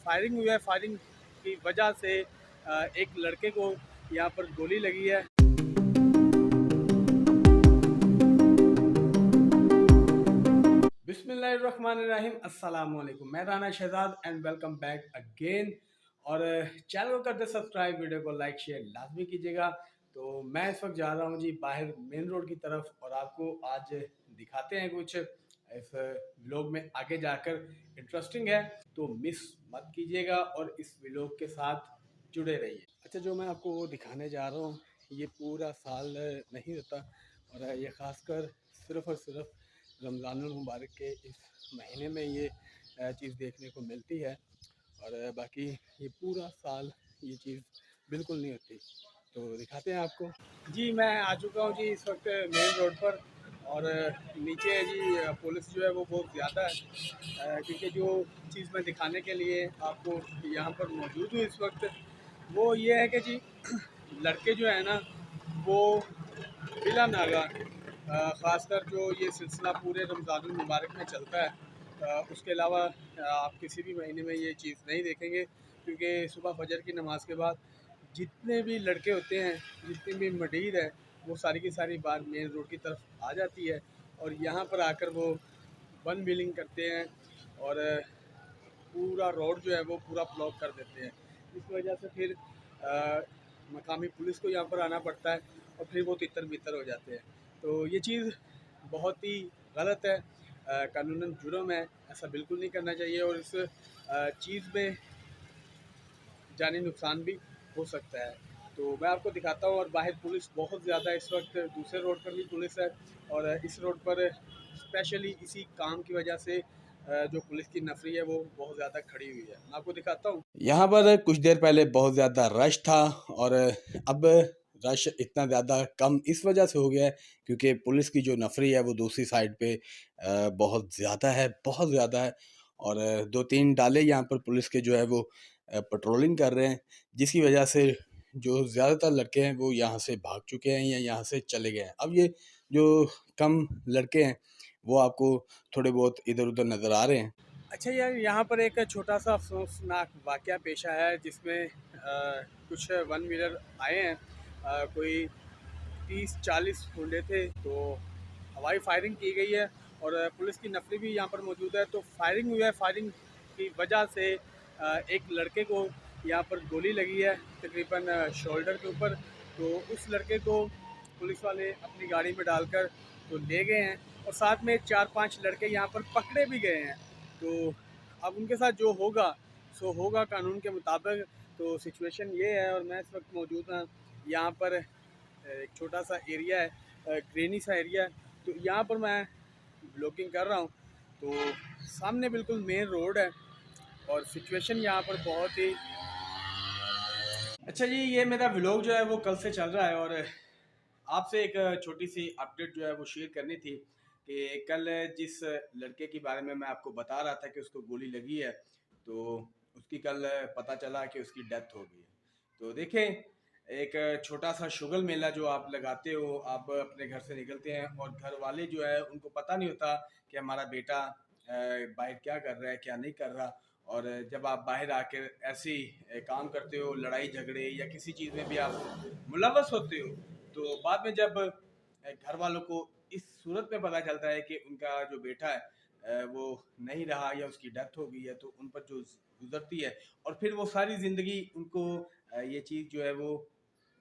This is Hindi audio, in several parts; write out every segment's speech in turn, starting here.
फायरिंग हुई है। फायरिंग की वजह से एक लड़के को यहाँ पर गोली लगी है। बिस्मिल्लाहिर्रहमानिर्रहीम, अस्सलाम वालेकुम। मैं Rana Shahzad and welcome back again. और चैनल को करते सब्सक्राइब, वीडियो को लाइक शेयर लाजमी कीजिएगा। तो मैं इस वक्त जा रहा हूँ जी बाहर मेन रोड की तरफ, और आपको आज दिखाते हैं कुछ इस व्लॉग में आगे जाकर इंटरेस्टिंग है, तो मिस मत कीजिएगा और इस व्लॉग के साथ जुड़े रहिए। अच्छा, जो मैं आपको वो दिखाने जा रहा हूँ ये पूरा साल नहीं होता, और ये ख़ासकर सिर्फ़ और सिर्फ रमज़ानुल मुबारक के इस महीने में ये चीज़ देखने को मिलती है, और बाकी ये पूरा साल ये चीज़ बिल्कुल नहीं होती। तो दिखाते हैं आपको। जी मैं आ चुका हूँ जी इस वक्त मेन रोड पर, और नीचे है जी पुलिस जो है वो बहुत ज़्यादा है, क्योंकि जो चीज़ मैं दिखाने के लिए आपको यहाँ पर मौजूद हूँ इस वक्त वो ये है कि जी लड़के जो है ना वो बिला नागा ख़ासकर जो ये सिलसिला पूरे रमज़ानुल मुबारक में चलता है, उसके अलावा आप किसी भी महीने में ये चीज़ नहीं देखेंगे, क्योंकि सुबह फजर की नमाज़ के बाद जितने भी लड़के होते हैं, जितनी भी मडीर है, वो सारी की सारी बात मेन रोड की तरफ आ जाती है, और यहाँ पर आकर वो वन व्हीलिंग करते हैं, और पूरा रोड जो है वो पूरा ब्लॉक कर देते हैं। इस वजह से फिर मकामी पुलिस को यहाँ पर आना पड़ता है, और फिर वो तितर बितर हो जाते हैं। तो ये चीज़ बहुत ही गलत है, कानूनन जुर्म है, ऐसा बिल्कुल नहीं करना चाहिए, और इस चीज़ में जानी नुकसान भी हो सकता है। तो मैं आपको दिखाता हूँ, और बाहर पुलिस बहुत ज़्यादा इस वक्त, दूसरे रोड पर भी पुलिस है, और इस रोड पर स्पेशली इसी काम की वजह से जो पुलिस की नफरी है वो बहुत ज़्यादा खड़ी हुई है। मैं आपको दिखाता हूँ। यहाँ पर कुछ देर पहले बहुत ज़्यादा रश था, और अब रश इतना ज़्यादा कम इस वजह से हो गया है क्योंकि पुलिस की जो नफरी है वो दूसरी साइड पे बहुत ज़्यादा है, बहुत ज़्यादा है, और दो तीन डाले यहाँ पर पुलिस के जो है वो पेट्रोलिंग कर रहे हैं, जिसकी वजह से जो ज़्यादातर लड़के हैं वो यहाँ से भाग चुके हैं या यहाँ से चले गए हैं। अब ये जो कम लड़के हैं वो आपको थोड़े बहुत इधर उधर नज़र आ रहे हैं। अच्छा यार, यहाँ पर एक छोटा सा अफसोसनाक वाक़या पेश आया है, जिसमें कुछ वन व्हीलर आए हैं, कोई 30-40 गुंडे थे, तो हवाई फायरिंग की गई है, और पुलिस की नफरी भी यहाँ पर मौजूद है। तो फायरिंग हुई है, फायरिंग की वजह से एक लड़के को यहाँ पर गोली लगी है, तकरीबन शोल्डर के ऊपर। तो उस लड़के को पुलिस वाले अपनी गाड़ी में डालकर तो ले गए हैं, और साथ में 4-5 लड़के यहाँ पर पकड़े भी गए हैं। तो अब उनके साथ जो होगा सो होगा कानून के मुताबिक। तो सिचुएशन ये है, और मैं इस वक्त मौजूद हूँ यहाँ पर, एक छोटा सा एरिया है, ग्रेनी सा एरिया है, तो यहाँ पर मैं ब्लॉगिंग कर रहा हूँ। तो सामने बिल्कुल मेन रोड है, और सिचुएशन यहाँ पर बहुत ही अच्छा जी। ये मेरा व्लॉग जो है वो कल से चल रहा है, और आपसे एक छोटी सी अपडेट जो है वो शेयर करनी थी कि कल जिस लड़के के बारे में मैं आपको बता रहा था कि उसको गोली लगी है, तो उसकी कल पता चला कि उसकी डेथ हो गई है। तो देखें, एक छोटा सा शुगल मेला जो आप लगाते हो, आप अपने घर से निकलते हैं, और घर वाले जो है उनको पता नहीं होता कि हमारा बेटा बाहर क्या कर रहा है, क्या नहीं कर रहा। और जब आप बाहर आकर ऐसे ही काम करते हो, लड़ाई झगड़े या किसी चीज़ में भी आप मुलव्वस होते हो, तो बाद में जब घर वालों को इस सूरत में पता चलता है कि उनका जो बेटा है वो नहीं रहा या उसकी डेथ हो गई है, तो उन पर जो गुजरती है, और फिर वो सारी ज़िंदगी उनको ये चीज़ जो है वो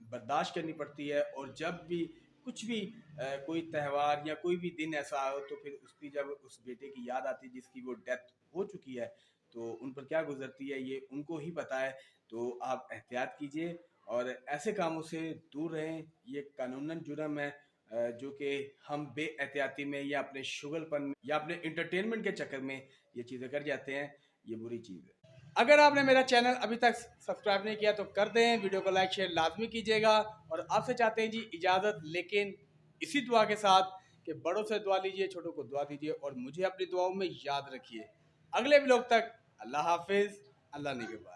बर्दाश्त करनी पड़ती है। और जब भी कुछ भी कोई त्यौहार या कोई भी दिन ऐसा हो, तो फिर उसकी जब उस बेटे की याद आती है जिसकी वो डेथ हो चुकी है, तो उन पर क्या गुजरती है ये उनको ही पता है। तो आप एहतियात कीजिए और ऐसे कामों से दूर रहें। ये कानूनन जुर्म है, जो कि हम बेएहतियाती में या अपने शुगलपन में या अपने इंटरटेनमेंट के चक्कर में ये चीज़ें कर जाते हैं। ये बुरी चीज़ है। अगर आपने मेरा चैनल अभी तक सब्सक्राइब नहीं किया तो कर दें, वीडियो को लाइक शेयर लाजमी कीजिएगा। और आपसे चाहते हैं जी इजाज़त, लेकिन इसी दुआ के साथ कि बड़ों से दुआ लीजिए, छोटों को दुआ दीजिए, और मुझे अपनी दुआओं में याद रखिए। अगले व्लॉग तक अल्लाह हाफिज़, अल्लाह निगहबान।